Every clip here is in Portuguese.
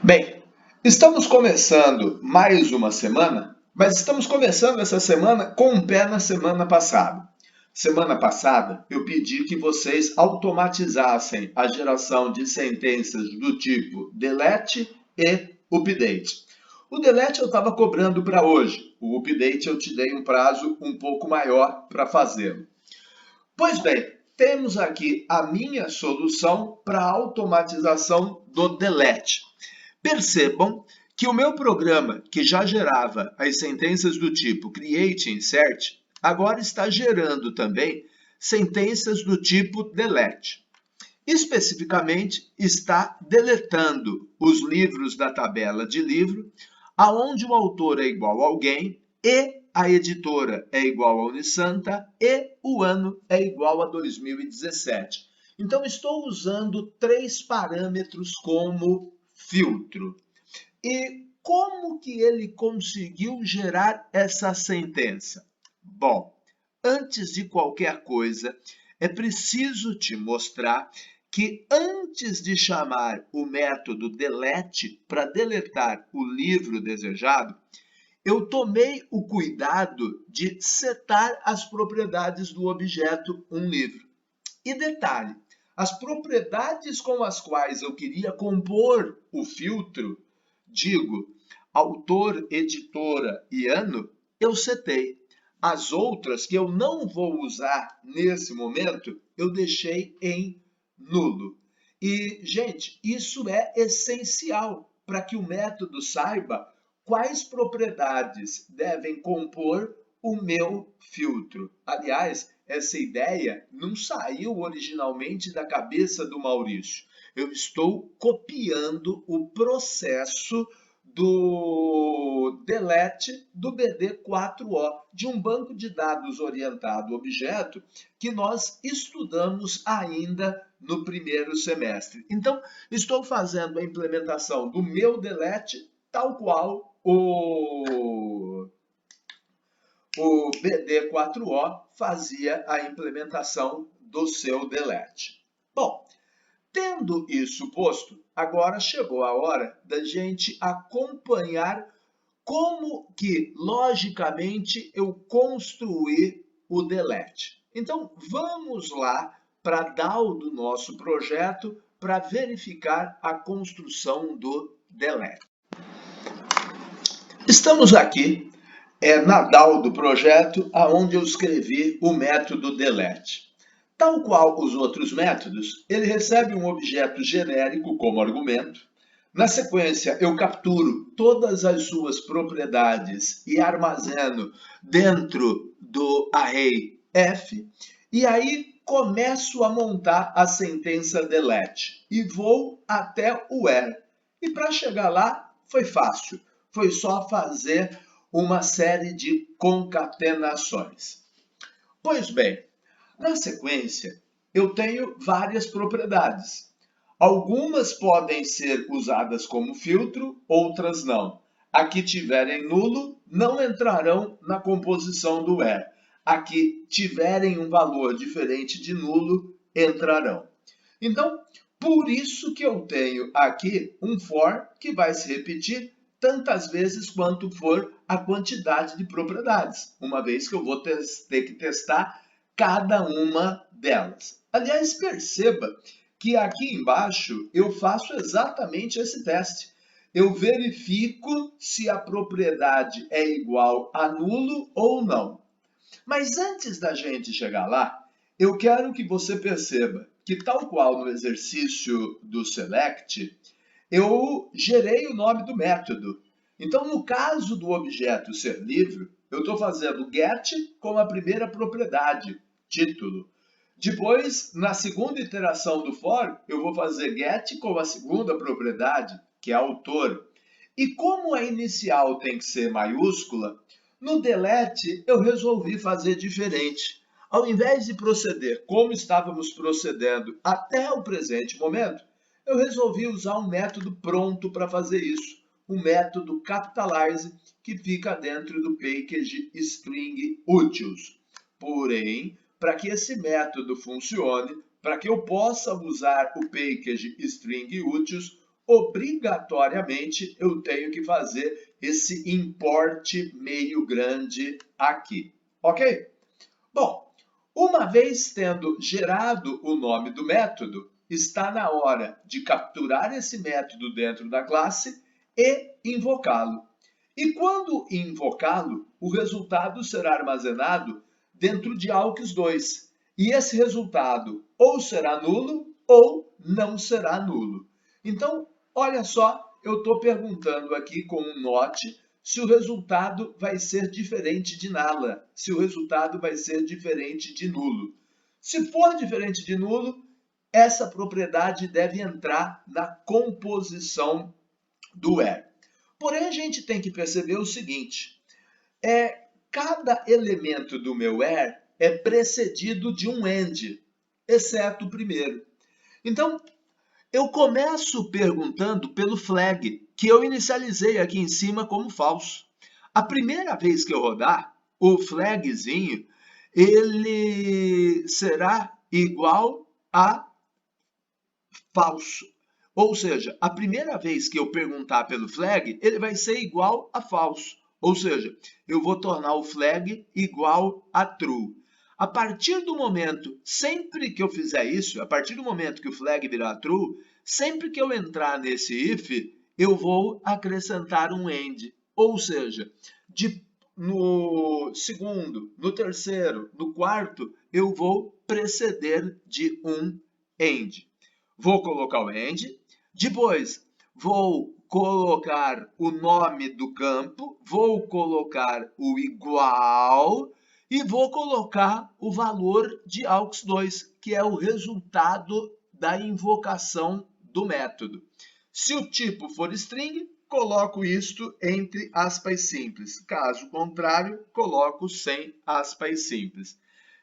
Bem, estamos começando mais uma semana, mas estamos começando essa semana com um pé na semana passada. Semana passada, eu pedi que vocês automatizassem a geração de sentenças do tipo delete e update. O delete eu estava cobrando para hoje, o update eu te dei um prazo um pouco maior para fazê-lo. Pois bem, temos aqui a minha solução para a automatização do delete. Percebam que o meu programa, que já gerava as sentenças do tipo create e insert, agora está gerando também sentenças do tipo delete. Especificamente, está deletando os livros da tabela de livro, aonde o autor é igual a alguém e a editora é igual a Unisanta e o ano é igual a 2017. Então, estou usando 3 parâmetros como filtro. E como que ele conseguiu gerar essa sentença? Bom, antes de qualquer coisa, é preciso te mostrar que antes de chamar o método delete para deletar o livro desejado, eu tomei o cuidado de setar as propriedades do objeto um livro. E detalhe, as propriedades com as quais eu queria compor o filtro, digo, autor, editora e ano, eu setei. As outras que eu não vou usar nesse momento, eu deixei em nulo. E, gente, isso é essencial para que o método saiba quais propriedades devem compor o meu filtro. Aliás, essa ideia não saiu originalmente da cabeça do Maurício. Eu estou copiando o processo do delete do BD4O, de um banco de dados orientado objeto que nós estudamos ainda no primeiro semestre. Então, estou fazendo a implementação do meu delete tal qual o BD4O fazia a implementação do seu delete. Bom, tendo isso posto, agora chegou a hora da gente acompanhar como que, logicamente, eu construí o delete. Então, vamos lá para a DAO do nosso projeto para verificar a construção do delete. Estamos aqui na DAO do projeto, aonde eu escrevi o método delete. Tal qual os outros métodos, ele recebe um objeto genérico como argumento. Na sequência, eu capturo todas as suas propriedades e armazeno dentro do array f, e aí começo a montar a sentença delete e vou até o where. E para chegar lá foi fácil, foi só fazer uma série de concatenações. Pois bem, na sequência, eu tenho várias propriedades. Algumas podem ser usadas como filtro, outras não. A que tiverem nulo não entrarão na composição do where. A que tiverem um valor diferente de nulo entrarão. Então, por isso que eu tenho aqui um for que vai se repetir tantas vezes quanto for a quantidade de propriedades, uma vez que eu vou ter que testar cada uma delas. Aliás, perceba que aqui embaixo eu faço exatamente esse teste. Eu verifico se a propriedade é igual a nulo ou não. Mas antes da gente chegar lá, eu quero que você perceba que, tal qual no exercício do select, eu gerei o nome do método. Então, no caso do objeto ser livre, eu estou fazendo get com a primeira propriedade, título. Depois, na segunda iteração do for, eu vou fazer get com a segunda propriedade, que é autor. E como a inicial tem que ser maiúscula, no delete eu resolvi fazer diferente. Ao invés de proceder como estávamos procedendo até o presente momento, eu resolvi usar um método pronto para fazer isso, o método capitalize, que fica dentro do package string utils. Porém, para que esse método funcione, para que eu possa usar o package string utils, obrigatoriamente eu tenho que fazer esse import meio grande aqui, ok? Bom, uma vez tendo gerado o nome do método, está na hora de capturar esse método dentro da classe e invocá-lo. E quando invocá-lo, o resultado será armazenado dentro de AUX2. E esse resultado ou será nulo ou não será nulo. Então, olha só, eu estou perguntando aqui com um NOT se o resultado vai ser diferente de nala, se o resultado vai ser diferente de nulo. Se for diferente de nulo, essa propriedade deve entrar na composição do where. Porém, a gente tem que perceber o seguinte, cada elemento do meu where é precedido de um end, exceto o primeiro. Então, eu começo perguntando pelo flag, que eu inicializei aqui em cima como falso. A primeira vez que eu rodar, o flagzinho, ele será igual a falso. Ou seja, a primeira vez que eu perguntar pelo flag, ele vai ser igual a falso. Ou seja, eu vou tornar o flag igual a true. A partir do momento, sempre que eu fizer isso, a partir do momento que o flag virar true, sempre que eu entrar nesse if, eu vou acrescentar um end. Ou seja, no segundo, no terceiro, no quarto, eu vou preceder de um end. Vou colocar o end, depois vou colocar o nome do campo, vou colocar o igual e vou colocar o valor de AUX2, que é o resultado da invocação do método. Se o tipo for string, coloco isto entre aspas simples. Caso contrário, coloco sem aspas simples.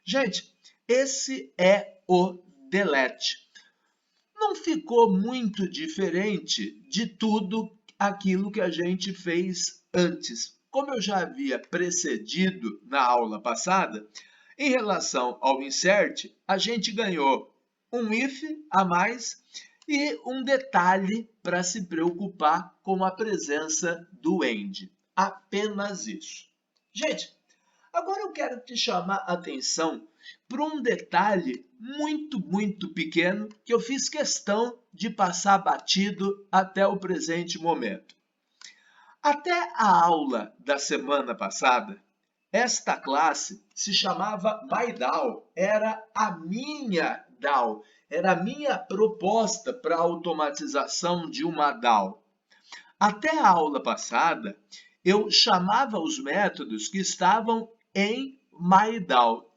Gente, esse é o delete. Não ficou muito diferente de tudo aquilo que a gente fez antes. Como eu já havia precedido na aula passada, em relação ao insert, a gente ganhou um if a mais e um detalhe para se preocupar com a presença do end. Apenas isso. Gente, agora eu quero te chamar a atenção para um detalhe muito pequeno que eu fiz questão de passar batido até o presente momento. Até a aula da semana passada, esta classe se chamava MyDAO, era a minha DAO, era a minha proposta para a automatização de uma DAO. Até a aula passada, eu chamava os métodos que estavam em MyDAO.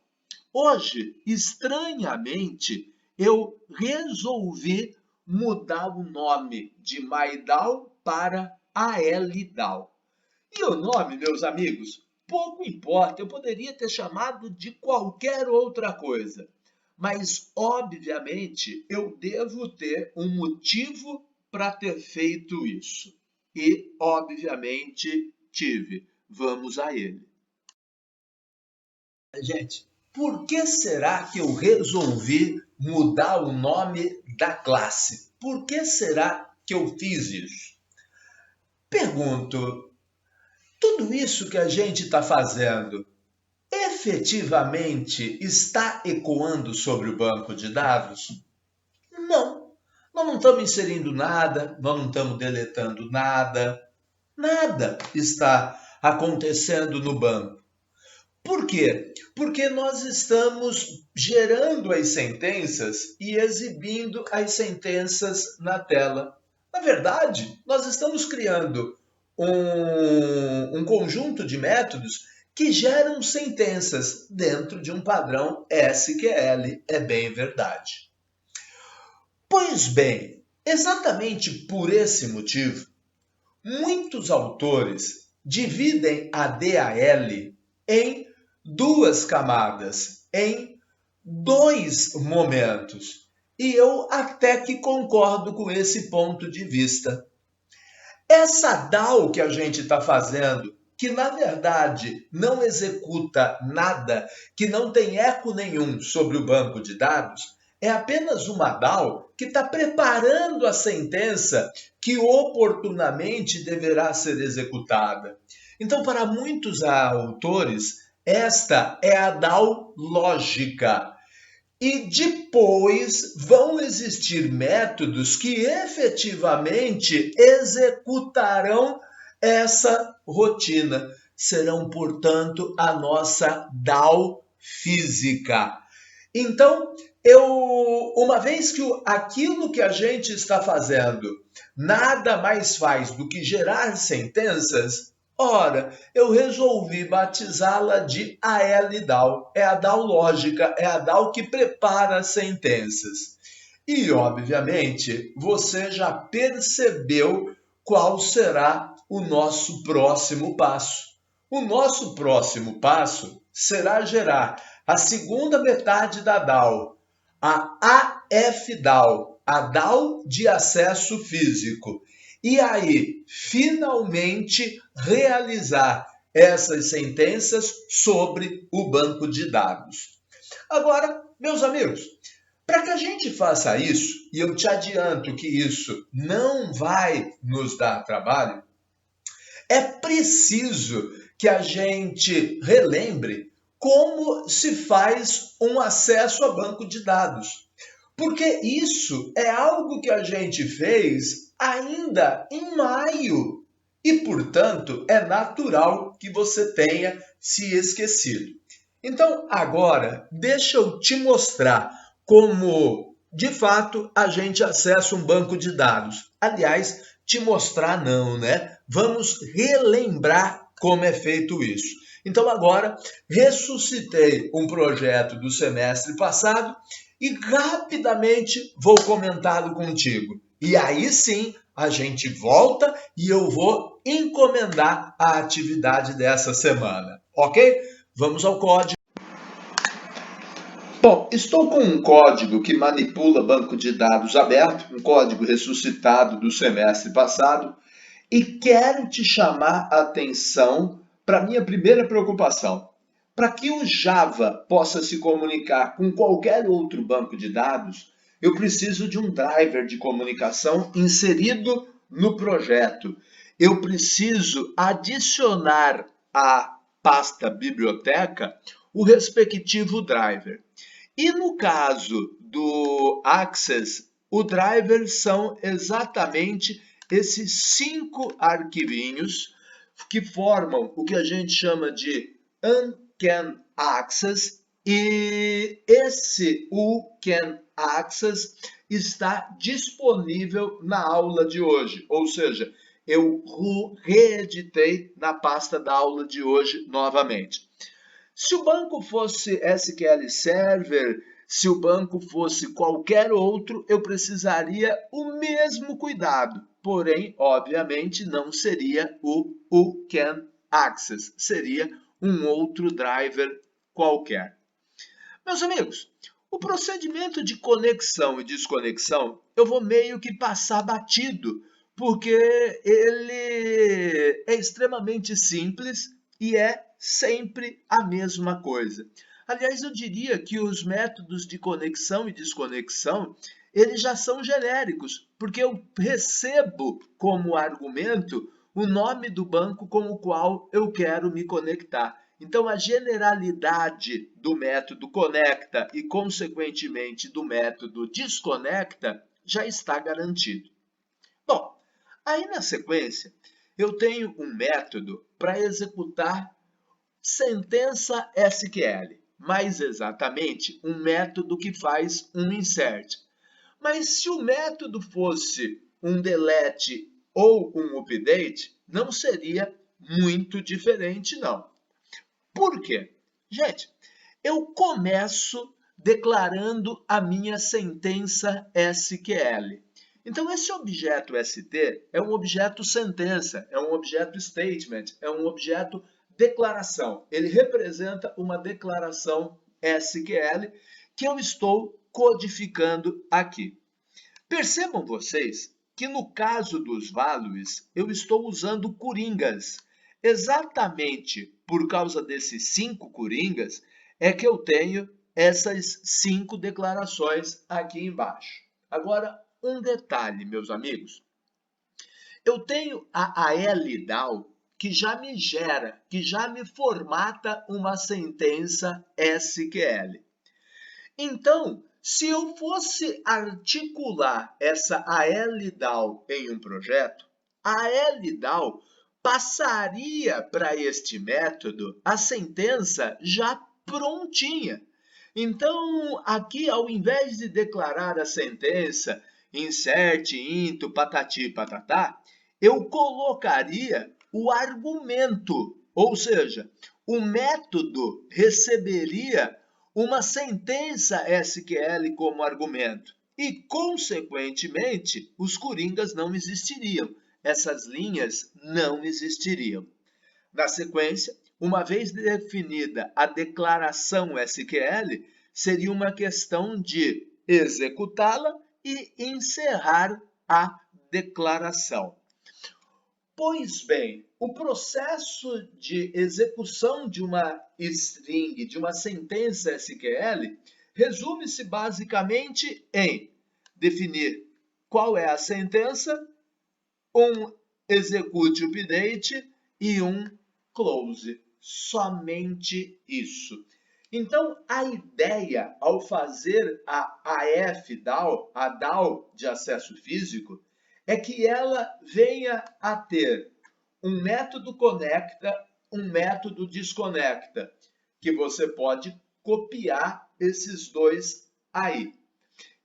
Hoje, estranhamente, eu resolvi mudar o nome de MyDAO para ALDAO. E o nome, meus amigos, pouco importa, eu poderia ter chamado de qualquer outra coisa. Mas, obviamente, eu devo ter um motivo para ter feito isso. E, obviamente, tive. Vamos a ele. Gente, por que será que eu resolvi mudar o nome da classe? Por que será que eu fiz isso? Pergunto, tudo isso que a gente está fazendo efetivamente está ecoando sobre o banco de dados? Não. Nós não estamos inserindo nada, nós não estamos deletando nada. Nada está acontecendo no banco. Por quê? Porque nós estamos gerando as sentenças e exibindo as sentenças na tela. Na verdade, nós estamos criando um conjunto de métodos que geram sentenças dentro de um padrão SQL. É bem verdade. Pois bem, exatamente por esse motivo, muitos autores dividem a DAL em duas camadas, em dois momentos. E eu até que concordo com esse ponto de vista. Essa DAO que a gente está fazendo, que na verdade não executa nada, que não tem eco nenhum sobre o banco de dados, é apenas uma DAO que está preparando a sentença que oportunamente deverá ser executada. Então, para muitos autores, esta é a DAO lógica. E depois vão existir métodos que efetivamente executarão essa rotina. Serão, portanto, a nossa DAO física. Então, uma vez que aquilo que a gente está fazendo nada mais faz do que gerar sentenças, ora, eu resolvi batizá-la de AL-DAO. É a DAO lógica, é a DAO que prepara as sentenças. E, obviamente, você já percebeu qual será o nosso próximo passo. O nosso próximo passo será gerar a segunda metade da DAO, a AF-DAO, a DAO de acesso físico. E aí, finalmente, realizar essas sentenças sobre o banco de dados. Agora, meus amigos, para que a gente faça isso, e eu te adianto que isso não vai nos dar trabalho, é preciso que a gente relembre como se faz um acesso a banco de dados. Porque isso é algo que a gente fez ainda em maio. E, portanto, é natural que você tenha se esquecido. Então, agora, deixa eu te mostrar como, de fato, a gente acessa um banco de dados. Aliás, te mostrar não, né? Vamos relembrar como é feito isso. Então, agora, ressuscitei um projeto do semestre passado e rapidamente vou comentá-lo contigo. E aí sim, a gente volta e eu vou encomendar a atividade dessa semana, ok? Vamos ao código. Bom, estou com um código que manipula banco de dados aberto, um código ressuscitado do semestre passado, e quero te chamar a atenção para a minha primeira preocupação. Para que o Java possa se comunicar com qualquer outro banco de dados, eu preciso de um driver de comunicação inserido no projeto. Eu preciso adicionar à pasta biblioteca o respectivo driver. E no caso do Access, o driver são exatamente esses 5 arquivinhos que formam o que a gente chama de Uncan Access, e esse Uncan Access está disponível na aula de hoje, ou seja, eu reeditei na pasta da aula de hoje novamente. Se o banco fosse SQL Server, se o banco fosse qualquer outro, eu precisaria o mesmo cuidado. Porém, obviamente, não seria o UCAN Access, seria um outro driver qualquer. Meus amigos, o procedimento de conexão e desconexão eu vou meio que passar batido, porque ele é extremamente simples e é sempre a mesma coisa. Aliás, eu diria que os métodos de conexão e desconexão, eles já são genéricos, porque eu recebo como argumento o nome do banco com o qual eu quero me conectar. Então, a generalidade do método conecta e, consequentemente, do método desconecta já está garantido. Bom, aí na sequência, eu tenho um método para executar sentença SQL, mais exatamente um método que faz um insert. Mas se o método fosse um delete ou um update, não seria muito diferente, não. Por quê? Gente, eu começo declarando a minha sentença SQL. Então, esse objeto ST é um objeto sentença, é um objeto statement, é um objeto declaração. Ele representa uma declaração SQL que eu estou codificando aqui. Percebam vocês que no caso dos values, eu estou usando coringas. Exatamente por causa desses 5 coringas é que eu tenho essas 5 declarações aqui embaixo. Agora, um detalhe, meus amigos. Eu tenho a ALDAO que já me gera, que já me formata uma sentença SQL. Então, se eu fosse articular essa ALDAO em um projeto, a ALDAO passaria para este método a sentença já prontinha. Então, aqui, ao invés de declarar a sentença, insert, into, patati, patatá, eu colocaria o argumento, ou seja, o método receberia uma sentença SQL como argumento e, consequentemente, os coringas não existiriam. Essas linhas não existiriam. Na sequência, uma vez definida a declaração SQL, seria uma questão de executá-la e encerrar a declaração. Pois bem, o processo de execução de uma string, de uma sentença SQL, resume-se basicamente em definir qual é a sentença, um execute update e um close. Somente isso. Então, a ideia ao fazer a AF-DAO, a DAO de acesso físico, é que ela venha a ter um método conecta, um método desconecta, que você pode copiar esses dois aí.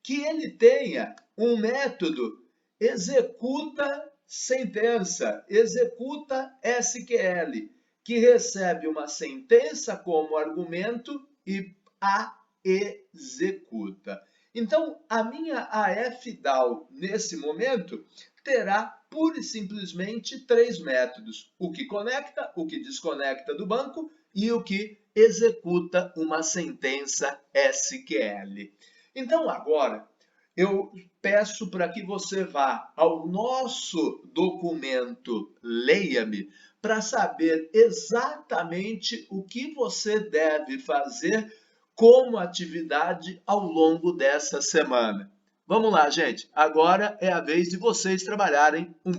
Que ele tenha um método executa sentença, executa SQL, que recebe uma sentença como argumento e a executa. Então, a minha AF-DAO, nesse momento, terá pura e simplesmente três métodos: o que conecta, o que desconecta do banco e o que executa uma sentença SQL. Então, agora, eu peço para que você vá ao nosso documento Leia-me para saber exatamente o que você deve fazer como atividade ao longo dessa semana. Vamos lá, gente. Agora é a vez de vocês trabalharem um